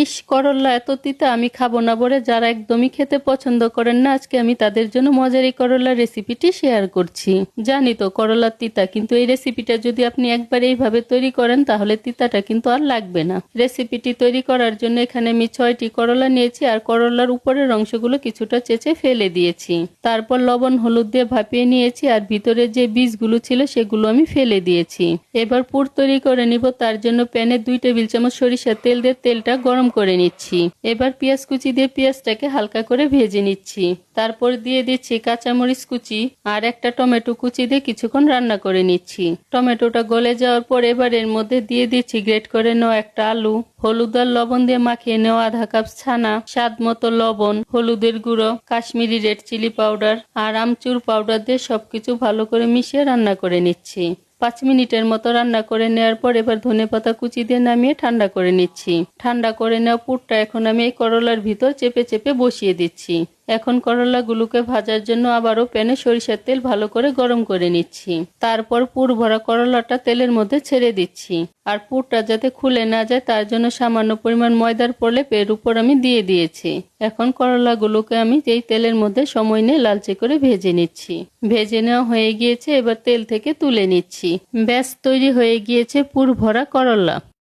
ইস, করল্লা এত তিতা, আমি খাবো না বলে যারা একদমই খেতে পছন্দ করেন না, আজকে আমি তাদের জন্য মজার এই করল্লার রেসিপিটি শেয়ার করছি। জানি তো করল্লার তিতা, কিন্তু এই রেসিপিটা যদি আপনি একবার এইভাবে তৈরি করেন তাহলে তিতাটা কিন্তু আর লাগবে না। রেসিপিটি তৈরি করার জন্য এখানে আমি 6টি করলা নিয়েছি আর করল্লার উপরের অংশগুলো কিছুটা চেঁচে ফেলে দিয়েছি। তারপর লবণ হলুদ দিয়ে ভাপিয়ে নিয়েছি আর ভিতরে যে বীজগুলো ছিল সেগুলো আমি ফেলে দিয়েছি। এবার পুর তৈরি করে নিব। তার জন্য প্যানে 2 টেবিল চামচ সরিষার তেল দিয়ে তেলটা গরম করে নিচ্ছি। এবার পেঁয়াজ কুচি দিয়ে পেঁয়াজটাকে হালকা করে ভেজে নিচ্ছি। তারপর দিয়ে দিচ্ছি কাঁচামরিচ কুচি আর একটা টমেটো কুচি দিয়ে কিছুক্ষণ রান্না করে নিচ্ছি। টমেটোটা গলে যাওয়ার পর এবার এর মধ্যে দিয়ে দিচ্ছি গ্রেট করে নেওয়া একটা আলু, হলুদ আর লবণ দিয়ে মাখিয়ে নেওয়া আধা কাপ ছানা, স্বাদ মতো লবণ, হলুদের গুঁড়ো, কাশ্মীরি রেড চিলি পাউডার আর আমচুর পাউডার দিয়ে সবকিছু ভালো করে মিশিয়ে রান্না করে নিচ্ছি। 5 মিনিটের মতো রান্না করে নেওয়ার পর এবার ধনেপাতা কুচি দিয়ে নামিয়ে ঠান্ডা করে নিচ্ছি। ঠান্ডা করে নেওয়া পুরটা এখন আমি এই করলার ভিতর চেপে চেপে বসিয়ে দিচ্ছি। এখন করলাগুলোকে ভাজার জন্য আবারও প্যানে সরিষার তেল ভালো করে গরম করে নিচ্ছি। তারপর পুর ভরা করলাটা তেলের মধ্যে ছেড়ে দিচ্ছি। আর পুরটা যাতে খুলে না যায় তার জন্য সামান্য পরিমাণ ময়দার প্রলেপ এর উপর আমি দিয়ে দিয়েছি। এখন করলাগুলোকে আমি এই তেলের মধ্যে সময় নিয়ে লালচে করে ভেজে নিচ্ছি। ভেজে নেওয়া হয়ে গিয়েছে, এবার তেল থেকে তুলে নিচ্ছি। ব্যাস, তৈরি হয়ে গিয়েছে পুর ভরা করলা।